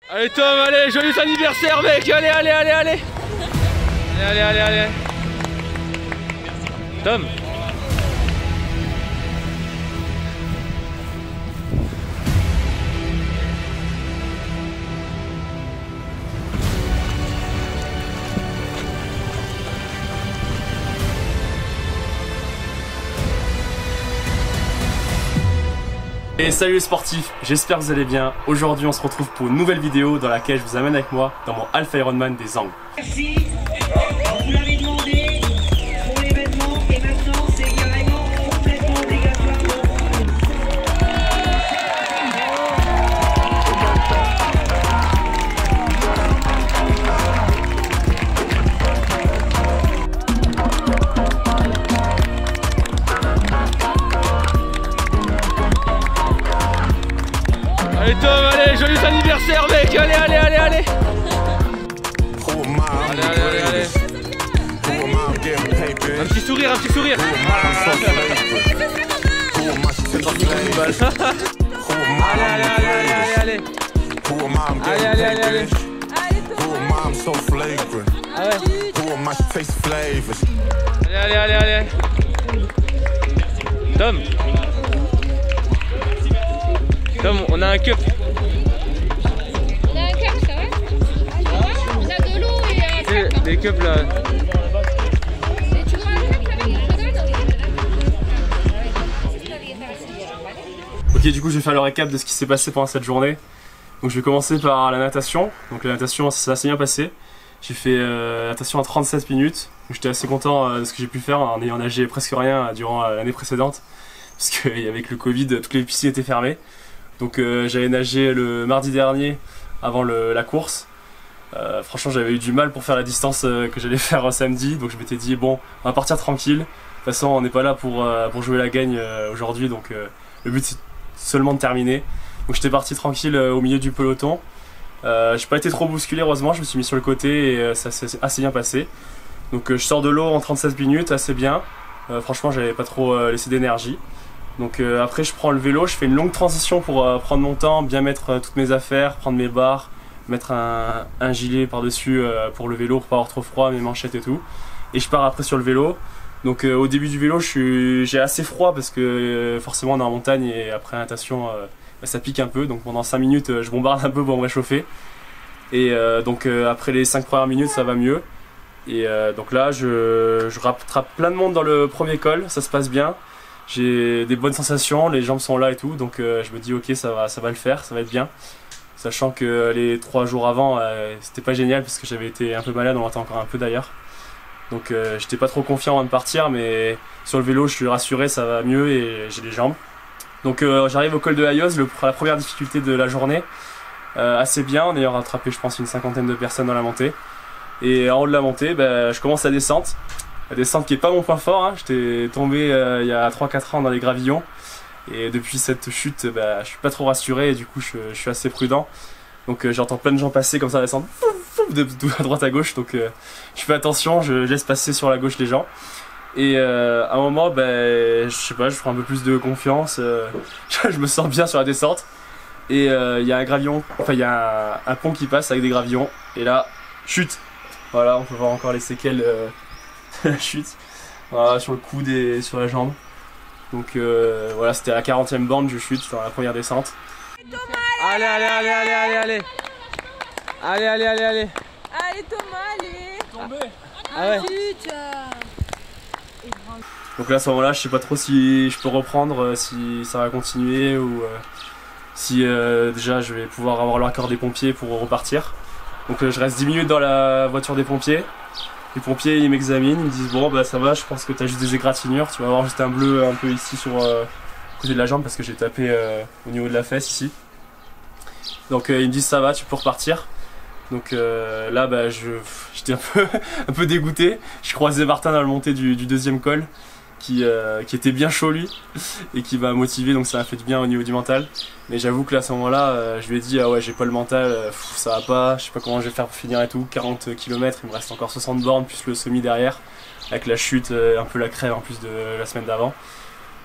Allez Tom, allez, joyeux anniversaire mec, allez, allez, allez, allez. Allez, allez, allez, allez. Tom. Et salut les sportifs, j'espère que vous allez bien. Aujourd'hui on se retrouve pour une nouvelle vidéo dans laquelle je vous amène avec moi dans mon Alpha Ironman des Angles. Merci, vous l'avez demandé pour l'événement et maintenant c'est carrément complètement obligatoire. Allez Tom, allez, joyeux anniversaire mec, allez, allez, allez, allez. Allez, allez, allez, allez. Un petit sourire, un petit sourire. Allez, allez, allez, allez, allez, allez. Allez, allez, allez, allez. Allez, allez, allez, allez. Tom. Tom, on a un cup. On a un cup, ça va? On a de l'eau et un cup. Des cups là. Et tu vois un cup avec une redonne? Ok, du coup je vais faire le récap de ce qui s'est passé pendant cette journée. Donc je vais commencer par la natation. Donc la natation ça s'est assez bien passé. J'ai fait natation à 37 minutes. J'étais assez content de ce que j'ai pu faire en ayant nagé presque rien durant l'année précédente. Parce qu'avec le Covid, toutes les piscines étaient fermées. Donc j'avais nagé le mardi dernier avant la course. Franchement j'avais eu du mal pour faire la distance que j'allais faire samedi. Donc je m'étais dit bon on va partir tranquille. De toute façon on n'est pas là pour jouer la gagne aujourd'hui. Donc le but c'est seulement de terminer. Donc j'étais parti tranquille au milieu du peloton. J'ai pas été trop bousculé heureusement. Je me suis mis sur le côté et ça s'est assez bien passé. Donc je sors de l'eau en 37 minutes assez bien. Franchement j'avais pas trop laissé d'énergie. Donc après je prends le vélo, je fais une longue transition pour prendre mon temps, bien mettre toutes mes affaires, prendre mes barres, mettre un gilet par dessus pour le vélo pour pas avoir trop froid, mes manchettes et tout. Et je pars après sur le vélo. Donc au début du vélo j'ai assez froid parce que forcément on est en montagne et après la natation ça pique un peu. Donc pendant 5 minutes je bombarde un peu pour me réchauffer. Et donc après les 5 premières minutes ça va mieux. Et donc là je rattrape plein de monde dans le premier col, ça se passe bien. J'ai des bonnes sensations, les jambes sont là et tout, donc je me dis ok ça va le faire, ça va être bien. Sachant que les 3 jours avant c'était pas génial parce que j'avais été un peu malade, on l'entend encore un peu d'ailleurs. Donc j'étais pas trop confiant avant de partir, mais sur le vélo je suis rassuré, ça va mieux et j'ai les jambes. Donc j'arrive au col de Hayos, la première difficulté de la journée, assez bien en ayant rattrapé je pense une 50aine de personnes dans la montée. Et en haut de la montée, je commence la descente. La descente qui est pas mon point fort, hein. J'étais tombé il y a 3-4 ans dans les gravillons. Et depuis cette chute, je suis pas trop rassuré et du coup je suis assez prudent. Donc j'entends plein de gens passer comme ça, descendre de à droite à gauche. Donc je fais attention, je laisse passer sur la gauche les gens. Et à un moment, je sais pas, je prends un peu plus de confiance. Je me sens bien sur la descente. Et il y a un gravillon, enfin il y a un pont qui passe avec des gravillons. Et là, chute. Voilà, on peut voir encore les séquelles la chute, voilà, sur le coude et sur la jambe. Donc voilà, c'était à la 40e borne, je chute dans la première descente. Allez, allez, allez, allez, allez, allez. Allez, allez, allez, allez. Allez Thomas, allez. Tombé. Ah ouais. Donc là à ce moment là je sais pas trop si je peux reprendre, si ça va continuer ou si déjà je vais pouvoir avoir l'accord des pompiers pour repartir. Donc je reste 10 minutes dans la voiture des pompiers. Les pompiers ils m'examinent, ils me disent bon ça va, je pense que tu as juste des égratignures, tu vas avoir juste un bleu un peu ici sur côté de la jambe parce que j'ai tapé au niveau de la fesse ici. Donc ils me disent ça va, tu peux repartir. Donc là j'étais un peu dégoûté. Je croisais Martin dans la montée du deuxième col qui était bien chaud lui et qui m'a motivé, donc ça m'a fait du bien au niveau du mental. Mais j'avoue que là à ce moment là je lui ai dit ah ouais j'ai pas le mental, ça va pas, je sais pas comment je vais faire pour finir et tout. 40 km, il me reste encore 60 bornes plus le semi derrière avec la chute, un peu la crève en plus de la semaine d'avant.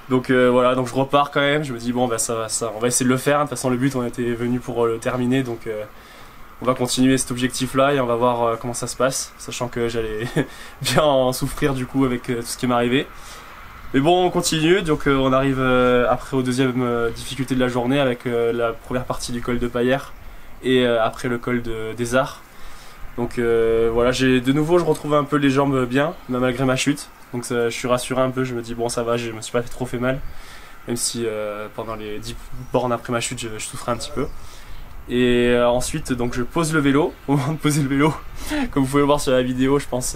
Donc voilà, donc je repars quand même, je me dis bon ça va, on va essayer de le faire, de toute façon le but on était venu pour le terminer, donc on va continuer cet objectif-là et on va voir comment ça se passe, sachant que j'allais bien en souffrir du coup avec tout ce qui m'est arrivé. Mais bon, on continue, donc on arrive après aux deuxième difficulté de la journée avec la première partie du col de Paillères et après le col des Arts. Donc voilà, de nouveau je retrouve un peu les jambes bien, malgré ma chute. Donc je suis rassuré un peu, je me dis bon ça va, je me suis pas trop fait mal. Même si pendant les 10 bornes après ma chute je souffrais un petit peu. Et ensuite donc je pose le vélo. Au moment de poser le vélo, comme vous pouvez le voir sur la vidéo, je pense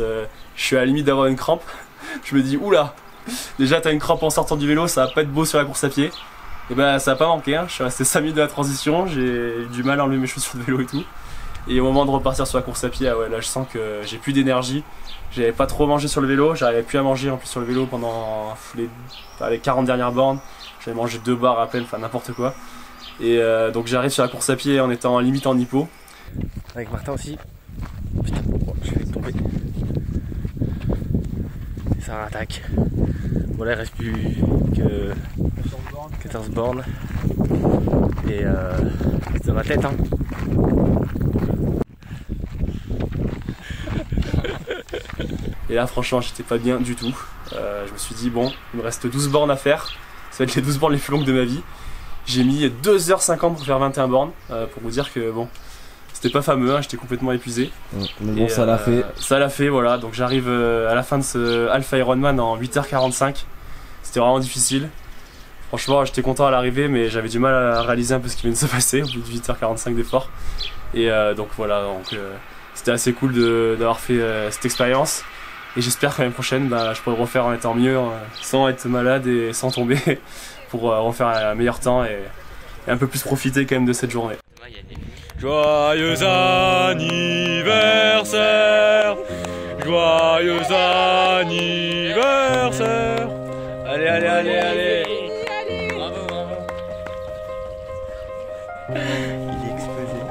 je suis à la limite d'avoir une crampe. Je me dis oula, déjà t'as une crampe en sortant du vélo, ça va pas être beau sur la course à pied. Et ben ça a pas manqué, hein. Je suis resté 5 minutes de la transition, j'ai eu du mal à enlever mes chaussures de vélo et tout. Et au moment de repartir sur la course à pied, ouais, là je sens que j'ai plus d'énergie. J'avais pas trop mangé sur le vélo, j'arrivais plus à manger en plus sur le vélo pendant les 40 dernières bornes. J'avais mangé 2 bars à peine, enfin n'importe quoi. Et donc j'arrive sur la course à pied en étant limite en hypo. Avec Martin aussi. Putain, je vais tomber. Et ça rattaque. Bon là il reste plus que 14 bornes. Et c'est dans ma tête hein. Et là franchement j'étais pas bien du tout. Je me suis dit bon, il me reste 12 bornes à faire. Ça va être les 12 bornes les plus longues de ma vie. J'ai mis 2h50 pour faire 21 bornes. Pour vous dire que bon, c'était pas fameux, hein, j'étais complètement épuisé. Mais bon, ça l'a fait. Ça l'a fait, voilà. Donc j'arrive à la fin de ce Alpha Ironman en 8h45. C'était vraiment difficile. Franchement j'étais content à l'arrivée, mais j'avais du mal à réaliser un peu ce qui vient de se passer au bout de 8h45 d'effort. Et donc voilà, donc c'était assez cool d'avoir fait cette expérience. Et j'espère que l'année prochaine, je pourrai refaire en étant mieux, sans être malade et sans tomber, pour refaire un meilleur temps et un peu plus profiter quand même de cette journée. Joyeux anniversaire, joyeux anniversaire. Allez, allez, allez, allez. Bravo, bravo. Il est explosé.